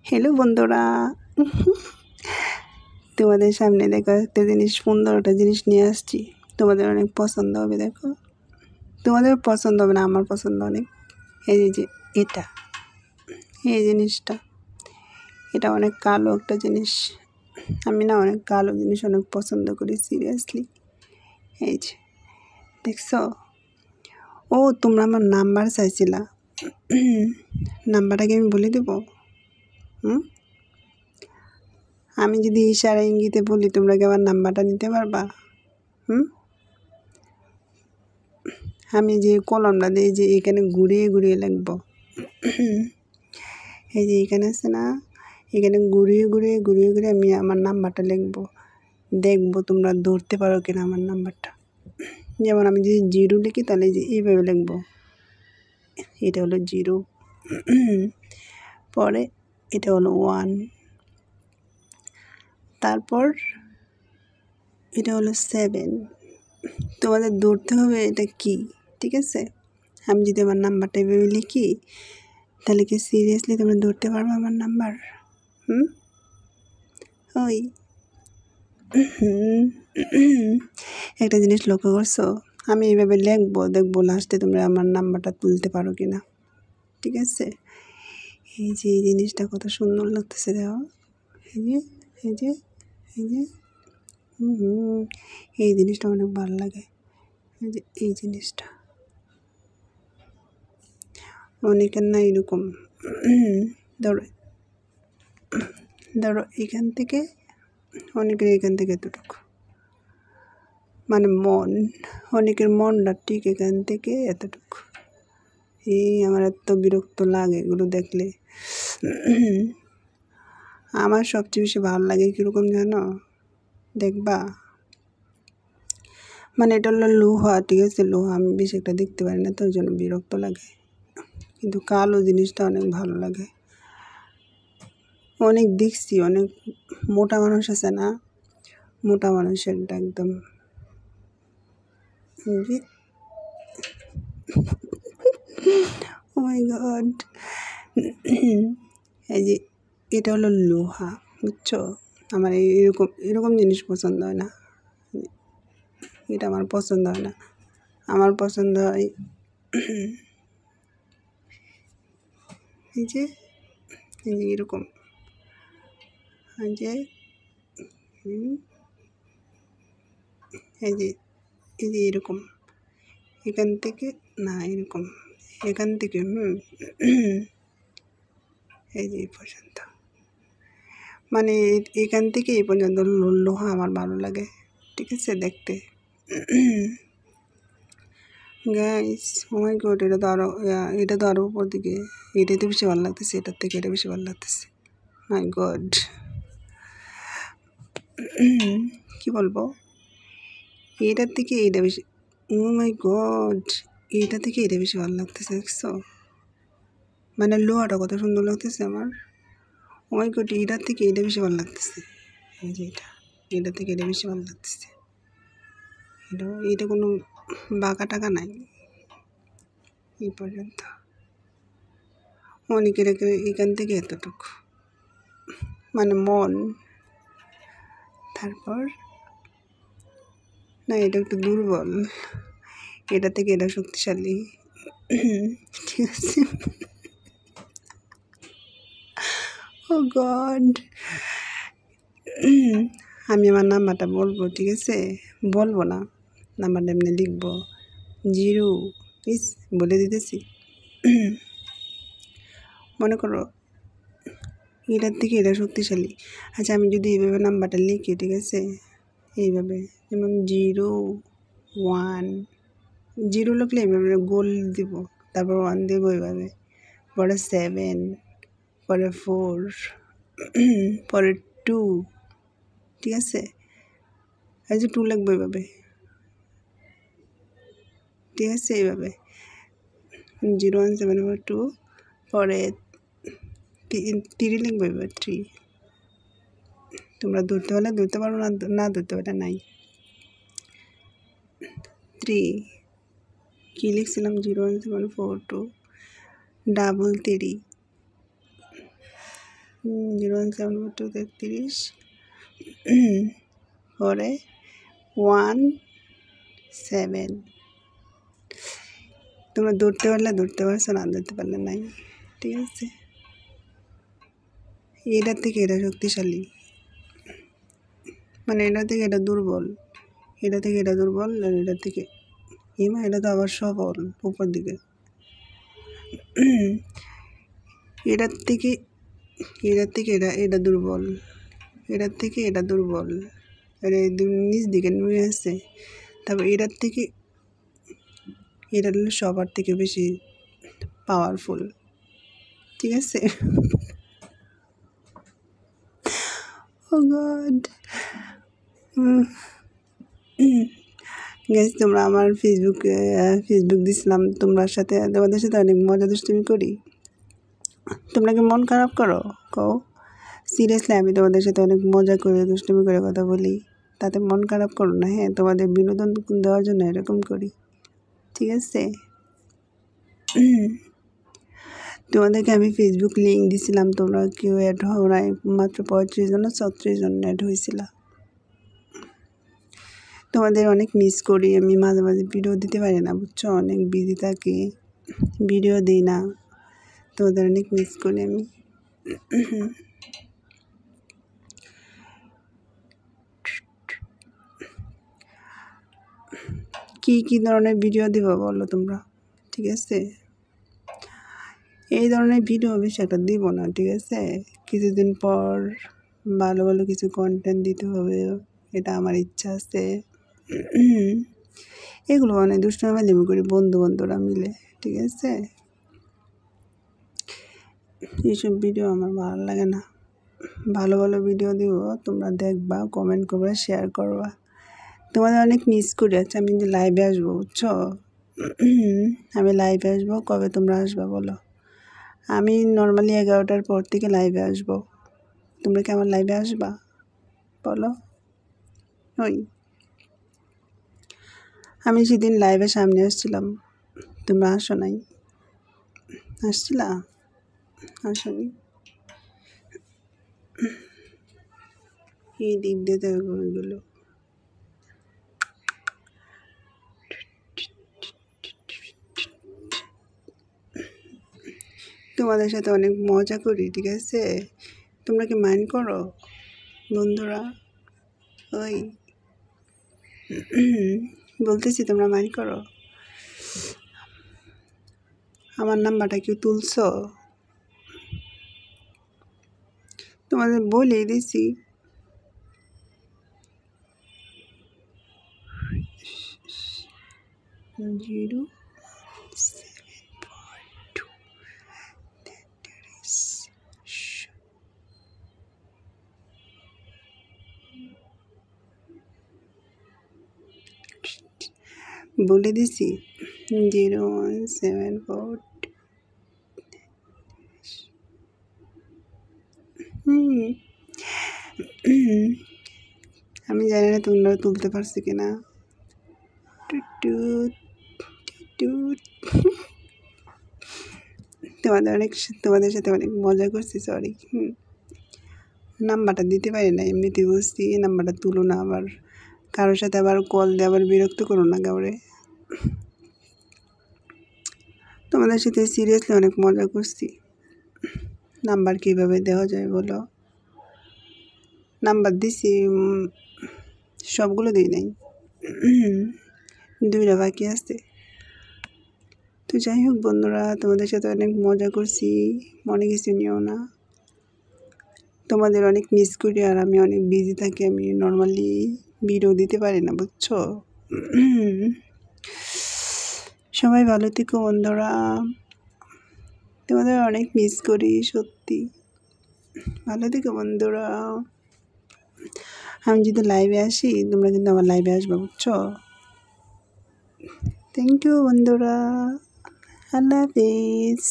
Hello বন্ধুরা, তোমাদের সামনে দেখো একটা জিনিস, সুন্দর একটা জিনিস নিয়ে আসছি। তোমাদের অনেক পছন্দ হবে। দেখো, তোমাদের পছন্দ হবে না, আমার পছন্দ অনেক। এই যে এটা, এই জিনিসটা, এটা অনেক কালো একটা জিনিস। আমি না অনেক কালো জিনিস অনেক পছন্দ করি, সিরিয়াসলি। এই যে দেখছো, ও তোমরা আমার নাম্বার চাইছিলা, নাম্বারটাকে আমি বলে দেবো। আমি যদি ইশারা ইঙ্গিতে বলি, তোমরা কি আমার নাম্বারটা নিতে পারবা? আমি যে কলমটা দিয়ে যে এখানে ঘুরিয়ে ঘুরিয়ে লিখবো, এই যে এখানে আছে না, এখানে ঘুরিয়ে ঘুরিয়ে ঘুরিয়ে ঘুরিয়ে আমি আমার নাম্বারটা লিখবো। দেখবো তোমরা ধরতে পারো কিনা আমার নাম্বারটা। যেমন আমি যদি 0 লিখি, তাহলে যে এইভাবে লিখবো, এটা হলো 0, পরে এটা হলো 1, তারপর এটা হলো 7। তোমাদের ধরতে হবে এটা কি, ঠিক আছে? আমি যদি আমার নাম্বারটা এভাবে লিখি, তাহলে কি সিরিয়াসলি তোমরা ধরতে পারবে আমার নাম্বার? ওই একটা জিনিস লক্ষ্য করছো, আমি এইভাবে লিখবো, দেখবো লাস্টে তোমরা আমার নাম্বারটা তুলতে পারো কি না, ঠিক আছে? এই যে এই জিনিসটা কত সুন্দর লাগতেছে, দেখো। এই যে এই যে এই যে এই জিনিসটা অনেক ভালো লাগে। এই যে এই জিনিসটা অনেকের না এরকম, ধরো ধরো এখান থেকে, অনেকের এখান থেকে এতটুকু, মানে মন, অনেকের মনটা ঠিক এখান থেকে এতটুকু। আমার এত বিরক্ত লাগে এগুলো দেখলে। আমার সবচেয়ে বেশি ভালো লাগে কীরকম জানো, দেখবা, মানে এটা হলো লোহা, ঠিক আছে? লোহা আমি বেশি একটা দেখতে পারি না, তো ওই জন্য বিরক্ত লাগে। কিন্তু কালো জিনিসটা অনেক ভালো লাগে। অনেক দেখছি, অনেক মোটা মানুষ আছে না, মোটা মানুষেরটা একদম ও মাই গড। এই যে এটা হলো লোহা, বুঝছো? আমার এরকম এরকম জিনিস পছন্দ হয় না, এটা আমার পছন্দ হয় না। আমার পছন্দ হয় এই যে এরকম, এই যে এই যে এই যে এরকম, এখান থেকে না এরকম, এখান থেকে এই যে এই পর্যন্ত, মানে এখান থেকে এই পর্যন্ত লোহা আমার ভালো লাগে, ঠিক আছে দেখতে। গাইস, ও মাই গড, এটা তো আরও উপর দিকে, এটাতে বেশি ভালো লাগতেছে, এটার থেকে এটা বেশি ভালো লাগতেছে। মাই গড, কি বলবো, এটার থেকে এটা বেশি, ও মাই গড, এটা থেকে এটা বেশি ভালো লাগতেছে, দেখছো? মানে লোহাটা কত সুন্দর লাগতেছে আমার। ও মাই গড, এটার থেকে এটা বেশি ভালো লাগতেছে। এই যে এটা থেকে এটা বেশি ভালো লাগতেছে। এটা কোনো বাঁকা টাকা নাই এই পর্যন্ত, অনেকের এখান থেকে এতটুকু, মানে মন। তারপর না, এটা একটু দুর্বল, এটা থেকে এটা শক্তিশালী, ঠিক আছে? ও গড, আমি আমার নাম্বারটা বলবো, ঠিক আছে? বলবো না, নাম্বারটা এমনি লিখবো 0, বলে দিতেছি। মনে করো এটার থেকে এটা শক্তিশালী। আচ্ছা, আমি যদি এইভাবে নাম্বারটা লিখি, ঠিক আছে, এইভাবে, যেমন 0, 1, 0 লিখলে এইভাবে গোল দিব, তারপর 1 দেবো এইভাবে, পরে 7, পরে 4, পরে 2, ঠিক আছে? এই যে 2 লিখবো এইভাবে, ঠিক আছে? এইভাবে 0, 1, 7, 4, 2, পরে 3 লিখবো এইভাবে, 3। তোমরা ধরতে পারলে ধরতে পারো, না ধরতে পারলে নাই। 3 কী লিখছিলাম, 0, 1, 7, 4, 2, 3, 0174233 পরে 17। তোমরা ধরতে পারলে ধরতে পারছো, না ধরতে পারলে নাই। ঠিক আছে, এটার থেকে এটা শক্তিশালী, মানে এটা থেকে এটা দুর্বল, এটা থেকে এটা দুর্বল, আর এটা থেকে এটা তো আবার সবল উপর দিকে। এটার থেকে এটা দুর্বল, এটার থেকে এটা দুর্বল, আর নিচ দিকে নুয়ে আছে। তারপর এটার থেকে এটা হলো সবার থেকে বেশি পাওয়ারফুল। ঠিক আছে, ও গড। গাইস, তোমরা আমার ফেসবুক দিছিলাম, তোমাদের সাথে অনেক মজা দুষ্টুমি করি। তোমরা কি মন খারাপ করো? কও সিরিয়াসলি, আমি তোমাদের সাথে অনেক মজা করে দুষ্টুমি করে কথা বলি, তাতে মন খারাপ করো না। হ্যাঁ, তোমাদের বিনোদন দেওয়ার জন্য এরকম করি। ঠিক আছে, তোমাদেরকে আমি ফেসবুক লিঙ্ক দিছিলাম, তোমরা কেউ অ্যাড হও নাই, মাত্র 35 জন 36 জন অ্যাড হয়েছিল। তোমাদের অনেক মিস করি আমি, মাঝে মাঝে ভিডিও দিতে পারি না, বুঝছো, অনেক বিজি থাকি, ভিডিও দিই না। তোমাদের অনেক মিস করি আমি। কি ধরনের ভিডিও দিব বলো তোমরা? ঠিক আছে, এই ধরনের ভিডিও বেশি একটা দিব না। ঠিক আছে, কিছুদিন পর ভালো ভালো কিছু কন্টেন্ট দিতে হবে, এটা আমার ইচ্ছা আছে। এগুলো অনেক দুষ্টুমি করি বন্ধুরা মিলে। ঠিক আছে, এইসব ভিডিও আমার ভালো লাগে না। ভালো ভালো ভিডিও দিব, তোমরা দেখবা, কমেন্ট করবা, শেয়ার করবা। তোমাদের অনেক মিস করি। আচ্ছা, আমি কিন্তু লাইভে আসবো, বুঝছো, আমি লাইভে আসবো। কবে তোমরা আসবা বলো? আমি নর্মালি 11টার পর থেকে লাইভে আসবো। তোমরা কি আমার লাইভে আসবা বলো? ওই আমি সেদিন লাইভে সামনে আসছিলাম, তোমরা আসো নাই, আসছিলা, আসনি। এই দিক দিয়ে দেখো এগুলো। তোমাদের সাথে অনেক মজা করি। ঠিক আছে, তোমরা কি মাইন্ড করো বন্ধুরা? ওই বলতেছি, তোমরা মাইন্ড করো? আমার নাম্বারটা কেউ তুলছো? তোমাদের বলে দিছি। জিরো বলে দিছি 0174। আমি জানি না তোমরা তুলতে পারছি কিনা। তোমাদের সাথে অনেক মজা করছি, সরি। নাম্বারটা দিতে পারি না, এমনিতে বলছি নাম্বারটা তুলো না, আবার কারোর সাথে আবার কল দিয়ে আবার বিরক্ত করো না কাউরে। তোমাদের সাথে সিরিয়াসলি অনেক মজা করছি। নাম্বার কীভাবে দেওয়া যায় বলো? নাম্বার দিছি, সবগুলো দিই নাই, 2টা বাকি আছে। তো যাই হোক বন্ধুরা, তোমাদের সাথে অনেক মজা করছি, মনে কিছু নিও না। তোমাদের অনেক মিস করি, আর আমি অনেক বিজি থাকি, আমি নর্মালি ভিডিও দিতে পারি না, বুঝছো। সবাই ভালো থেকো বন্ধুরা, তোমাদের অনেক মিস করি, সত্যি। ভালো থেকো বন্ধুরা। আমি যদি লাইভে আসি, তোমরা কিন্তু আমার লাইভে আসবে, বুঝছো। থ্যাংক ইউ বন্ধুরা, আল্লাহ হাফিজ।